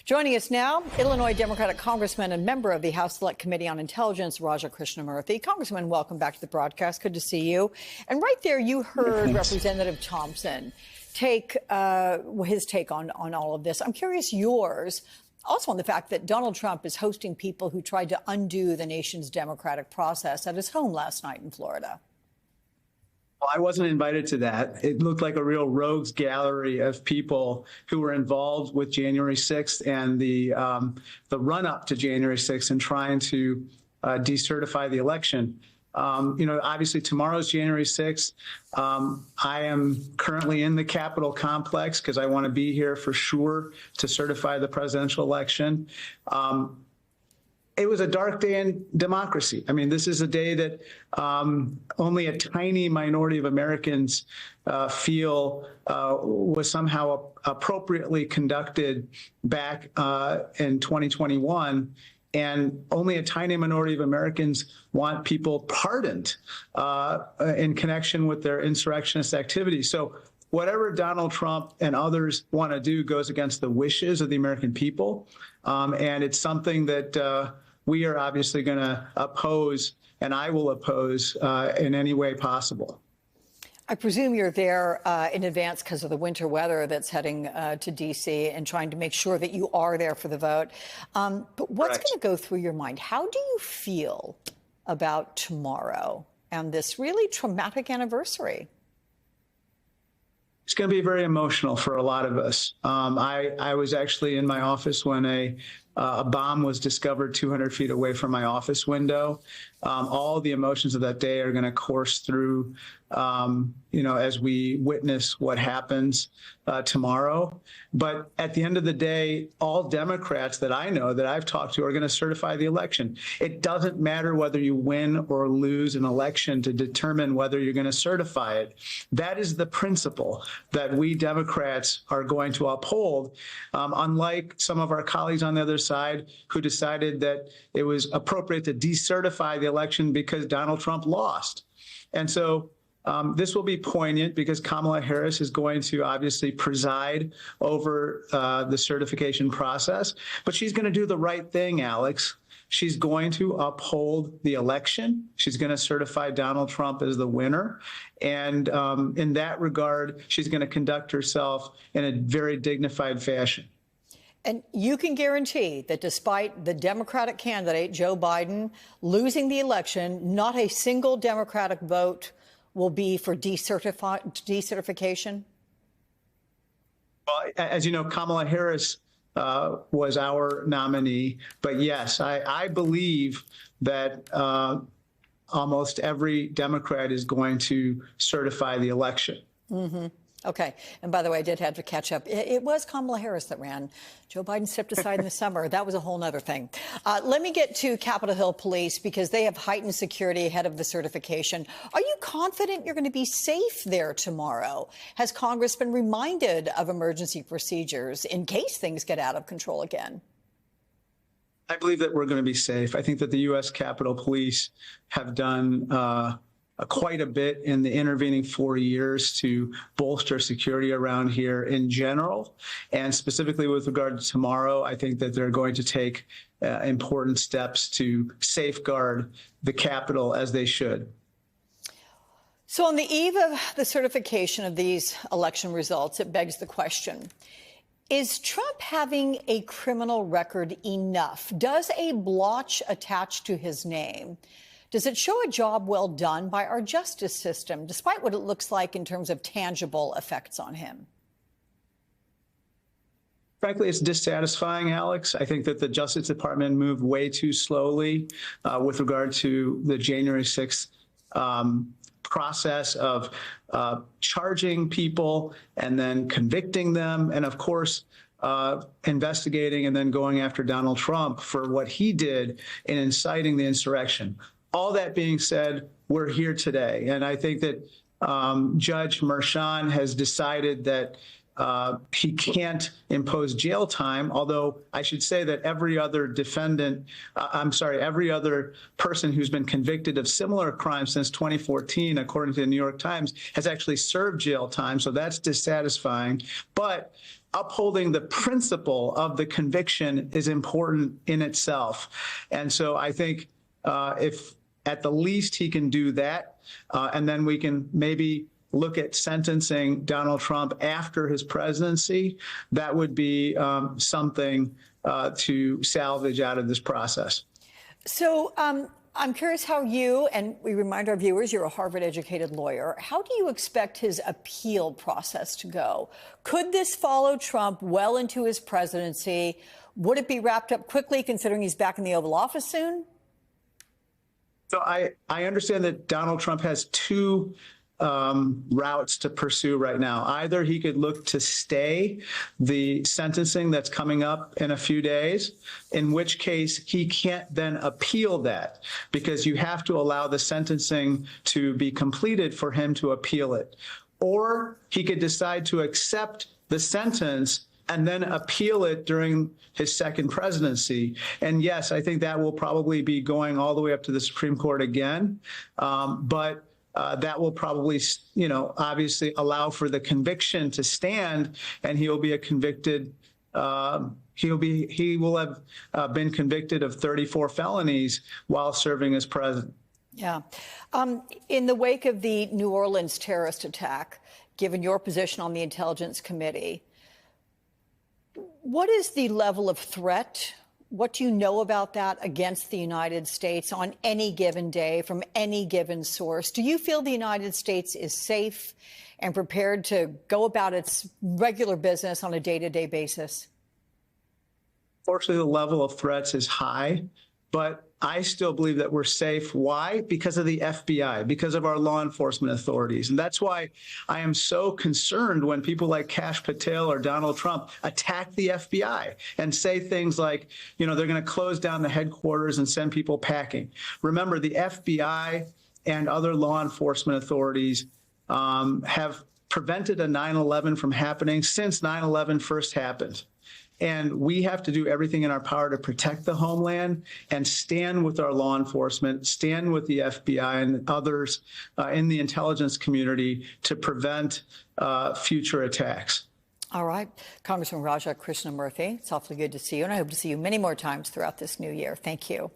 Joining us now, Illinois Democratic Congressman and member of the House Select Committee on Intelligence, Raja Krishnamoorthi. Congressman, welcome back to the broadcast. Good to see you. And right there, you heard Representative Thompson take his take on all of this. I'm curious yours, also on the fact that Donald Trump is hosting people who tried to undo the nation's democratic process at his home last night in Florida. Well, I wasn't invited to that. It looked like a real rogues gallery of people who were involved with January 6th and the run-up to January 6th and trying to decertify the election. Obviously tomorrow's January 6th. I am currently in the Capitol complex because I want to be here for sure to certify the presidential election. It was a dark day in democracy. I mean, this is a day that only a tiny minority of Americans feel was somehow appropriately conducted back in 2021. And only a tiny minority of Americans want people pardoned in connection with their insurrectionist activities. So whatever Donald Trump and others want to do goes against the wishes of the American people. And it's something that we are obviously going to oppose, and I will oppose in any way possible. I presume you're there in advance because of the winter weather that's heading to D.C. and trying to make sure that you are there for the vote. But what's going to go through your mind? How do you feel about tomorrow and this really traumatic anniversary? It's going to be very emotional for a lot of us. I was actually in my office when a bomb was discovered 200 feet away from my office window. All the emotions of that day are going to course through, as we witness what happens tomorrow. But at the end of the day, all Democrats that I know that I've talked to are going to certify the election. It doesn't matter whether you win or lose an election to determine whether you're going to certify it. That is the principle that we Democrats are going to uphold, unlike some of our colleagues on the other side who decided that it was appropriate to decertify the election because Donald Trump lost. And so this will be poignant because Kamala Harris is going to obviously preside over the certification process, but she's going to do the right thing, Alex. She's going to uphold the election. She's going to certify Donald Trump as the winner. And in that regard, she's going to conduct herself in a very dignified fashion. And you can guarantee that despite the Democratic candidate, Joe Biden, losing the election, not a single Democratic vote will be for decertification? Well, as you know, Kamala Harris was our nominee. But yes, I believe that almost every Democrat is going to certify the election. Mm-hmm. Okay. And by the way, I did have to catch up. It was Kamala Harris that ran. Joe Biden stepped aside in the summer. That was a whole other thing. Let me get to Capitol Hill Police because they have heightened security ahead of the certification. Are you confident you're going to be safe there tomorrow? Has Congress been reminded of emergency procedures in case things get out of control again? I believe that we're going to be safe. I think that the U.S. Capitol Police have done quite a bit in the intervening 4 years to bolster security around here in general. And specifically with regard to tomorrow, I think that they're going to take important steps to safeguard the Capitol as they should. So on the eve of the certification of these election results, it begs the question, is Trump having a criminal record enough? Does a blotch attached to his name? Does it show a job well done by our justice system, despite what it looks like in terms of tangible effects on him? Frankly, it's dissatisfying, Alex. I think that the Justice Department moved way too slowly with regard to the January 6th process of charging people and then convicting them. And of course, investigating and then going after Donald Trump for what he did in inciting the insurrection. All that being said, we're here today. And I think that Judge Merchan has decided that he can't impose jail time, although I should say that every other every other person who's been convicted of similar crimes since 2014, according to the New York Times, has actually served jail time. So that's dissatisfying. But upholding the principle of the conviction is important in itself. And so I think if at the least he can do that, and then we can maybe look at sentencing Donald Trump after his presidency, that would be something to salvage out of this process. So I'm curious how you, and we remind our viewers, you're a Harvard-educated lawyer. How do you expect his appeal process to go? Could this follow Trump well into his presidency? Would it be wrapped up quickly, considering he's back in the Oval Office soon? So I understand that Donald Trump has two routes to pursue right now. Either he could look to stay the sentencing that's coming up in a few days, in which case he can't then appeal that, because you have to allow the sentencing to be completed for him to appeal it. Or he could decide to accept the sentence and then appeal it during his second presidency. And yes, I think that will probably be going all the way up to the Supreme Court again. But that will probably, obviously allow for the conviction to stand, and he will be a convicted. He will have been convicted of 34 felonies while serving as president. Yeah. In the wake of the New Orleans terrorist attack, given your position on the Intelligence Committee, what is the level of threat? What do you know about that against the United States on any given day from any given source? Do you feel the United States is safe and prepared to go about its regular business on a day-to-day basis? Fortunately, the level of threats is high, but I still believe that we're safe. Why? Because of the FBI, because of our law enforcement authorities. And that's why I am so concerned when people like Kash Patel or Donald Trump attack the FBI and say things like, they're going to close down the headquarters and send people packing. Remember, the FBI and other law enforcement authorities have prevented a 9/11 from happening since 9/11 first happened. And we have to do everything in our power to protect the homeland and stand with our law enforcement, stand with the FBI and others in the intelligence community to prevent future attacks. All right. Congressman Raja Krishnamoorthi, it's awfully good to see you, and I hope to see you many more times throughout this new year. Thank you.